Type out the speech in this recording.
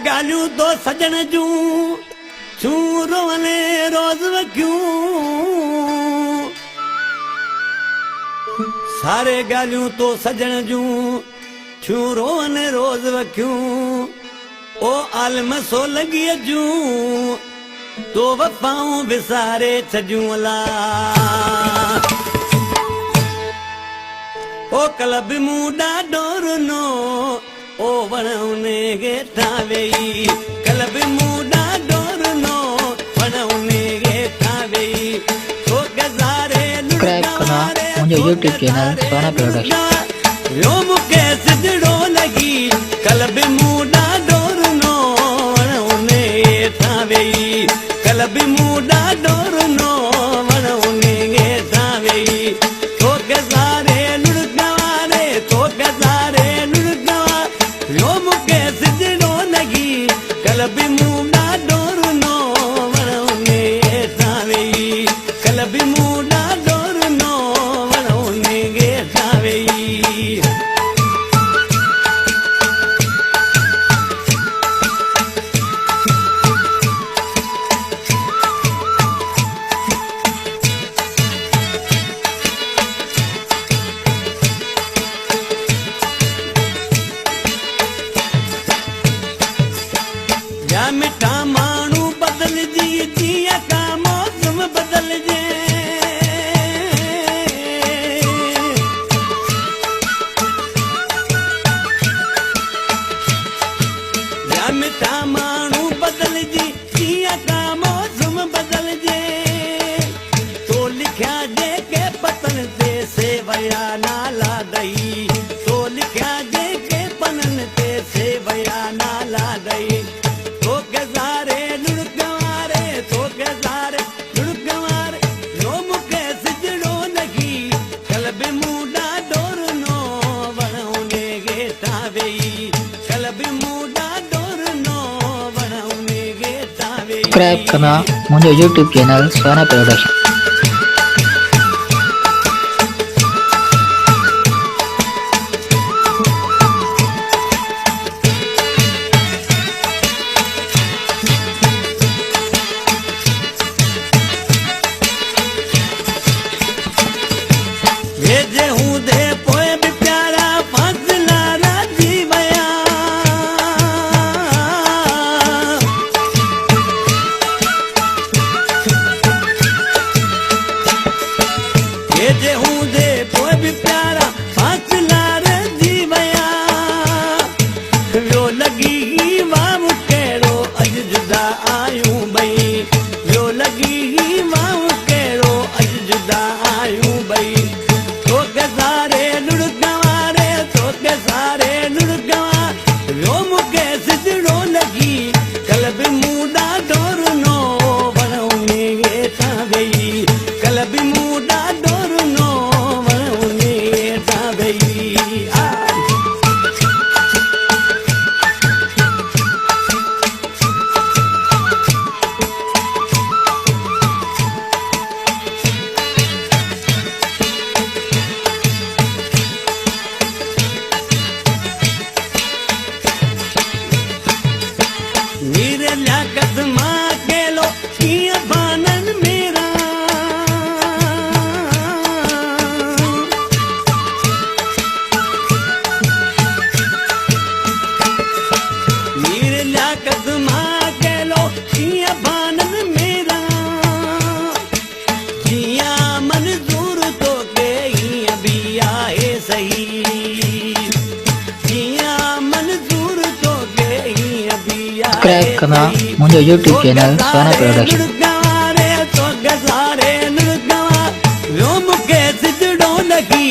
गालियूं तो सजण जूं छू रोवने रोज़ वक्यूं सारे गालियूं तो सजण जूं छू रोवने रोज़ वक्यूं ओ आलम सो लगी जूं तो वफ़ाऊं विसारे छजूं अला ओ कलब मूं ॾाढो रुनो ओ वण उन हेठां वेही कलब मूं ॾाढो रुनो वण उन हेठां वेही तो गज़ारे सब्सक्राइब करना मुंहिंजो YouTube चैनल सोना प्रोडक्शन यो मूंखे सिजड़ो लॻी कलब मूं ॾाढो रुनो वण उन हेठां वेही कलब मूं ॾाढो रुनो वण उन हेठां वेही तो गज़ारे लुड़गवारे तो गज़ारे लुड़गवारे यो मूंखे सिजड़ो लॻी कलब मूं ॾाढो रुनो वण उन हेठां वेही कलब मूं ॾाढो रुनो वण उन हेठां वेही या मिठा माण्हू बदलजी जीअं का मौसम बदलजे या मिठा माण्हू बदलजी जीअं का मौसम बदलजे तो लिखिया जेके पतन ते सेवया नाला ॾई तो लिखिया जेके पनन ते सेवया नाला ॾई तो गज़ारे लुड़गवारे तो गज़ारे लुड़गवारे यो मूंखे सिजड़ो लॻी कलब मूं ॾाढो रुनो वण उन हेठां वेही कलब मूं ॾाढो रुनो वण उन हेठां वेही सब्सक्राइब करना मुंहिंजो YouTube चैनल सोना प्रोडक्शन भेजे हूंदे पोइ बि प्यारा फासिला राजी विया भेजे हूंदे पोइ बि प्यारा फासिला राजी विया वियो लॻी वाम कहिड़ो अॼु जुदा आयूं ॿई वियो लॻी वाम कहिड़ो अॼु जुदा आयूं ॿई तो गज़ारे लुड़गवारे तो गज़ारे लुड़गवारे यो मूंखे सिजड़ो लॻी कलब मूं ॾाढो रुनो वण उन हेठां वेही कलब मूं ॾाढो रुनो वण उन हेठां वेही नीरे लियाकत मां केलो कीअं बानन मेरा नीरे लियाकत मां केलो कीअं बानन मेरा जियां मंज़ूर तोखे हीअं बि आहे सही जियां मंज़ूर तोखे हीअं बि सब्सक्राइब करना मुंहिंजो YouTube चैनल सोना प्रोडक्शन लुड़गवारे तो गज़ारे लुड़गवारे यो मूंखे सिजड़ो लॻी